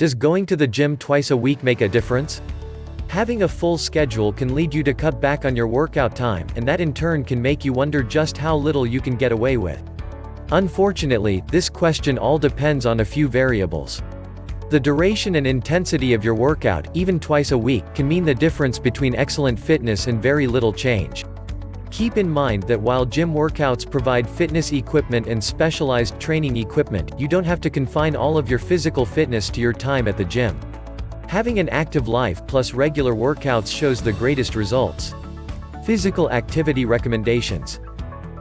Does going to the gym twice a week make a difference? Having a full schedule can lead you to cut back on your workout time, and that in turn can make you wonder just how little you can get away with. Unfortunately, this question all depends on a few variables. The duration and intensity of your workout, even twice a week, can mean the difference between excellent fitness and very little change. Keep in mind that while gym workouts provide fitness equipment and specialized training equipment, you don't have to confine all of your physical fitness to your time at the gym. Having an active life plus regular workouts shows the greatest results. Physical activity recommendations.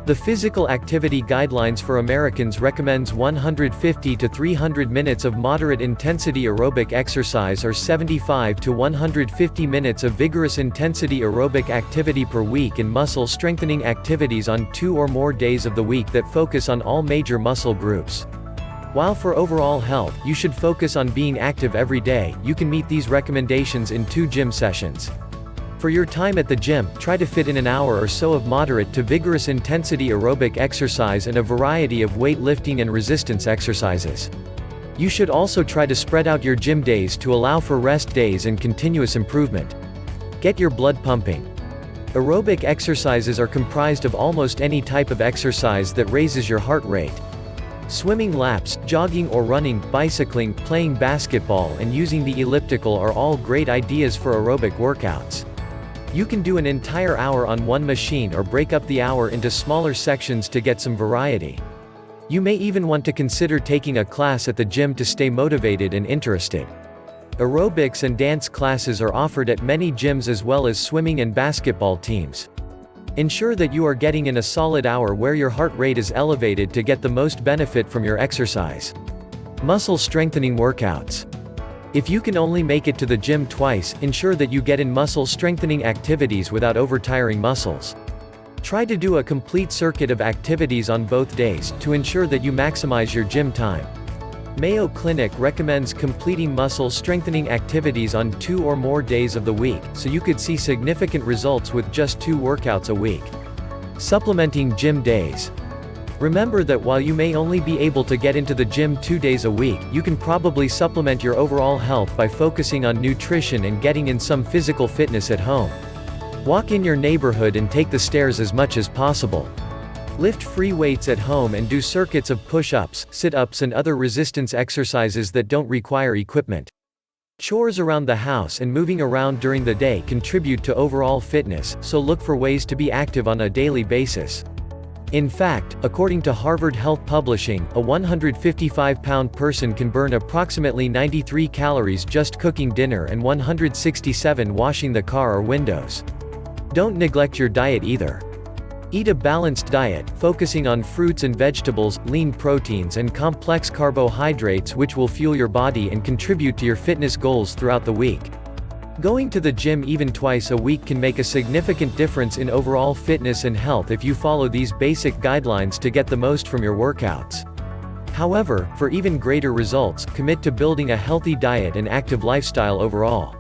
The Physical Activity Guidelines for Americans recommends 150 to 300 minutes of moderate-intensity aerobic exercise or 75 to 150 minutes of vigorous-intensity aerobic activity per week and muscle-strengthening activities on 2 or more days of the week that focus on all major muscle groups. While for overall health, you should focus on being active every day, you can meet these recommendations in 2 gym sessions. For your time at the gym, try to fit in an hour or so of moderate to vigorous intensity aerobic exercise and a variety of weightlifting and resistance exercises. You should also try to spread out your gym days to allow for rest days and continuous improvement. Get your blood pumping. Aerobic exercises are comprised of almost any type of exercise that raises your heart rate. Swimming laps, jogging or running, bicycling, playing basketball and using the elliptical are all great ideas for aerobic workouts. You can do an entire hour on one machine or break up the hour into smaller sections to get some variety. You may even want to consider taking a class at the gym to stay motivated and interested. Aerobics and dance classes are offered at many gyms as well as swimming and basketball teams. Ensure that you are getting in a solid hour where your heart rate is elevated to get the most benefit from your exercise. Muscle strengthening workouts. If you can only make it to the gym twice, ensure that you get in muscle strengthening activities without overtiring muscles. Try to do a complete circuit of activities on both days, to ensure that you maximize your gym time. Mayo Clinic recommends completing muscle strengthening activities on 2 or more days of the week, so you could see significant results with just 2 workouts a week. Supplementing gym days. Remember that while you may only be able to get into the gym 2 days a week, you can probably supplement your overall health by focusing on nutrition and getting in some physical fitness at home. Walk in your neighborhood and take the stairs as much as possible. Lift free weights at home and do circuits of push-ups, sit-ups and other resistance exercises that don't require equipment. Chores around the house and moving around during the day contribute to overall fitness, so look for ways to be active on a daily basis. In fact, according to Harvard Health Publishing, a 155-pound person can burn approximately 93 calories just cooking dinner and 167 washing the car or windows. Don't neglect your diet either. Eat a balanced diet, focusing on fruits and vegetables, lean proteins and complex carbohydrates which will fuel your body and contribute to your fitness goals throughout the week. Going to the gym even twice a week can make a significant difference in overall fitness and health if you follow these basic guidelines to get the most from your workouts. However, for even greater results, commit to building a healthy diet and active lifestyle overall.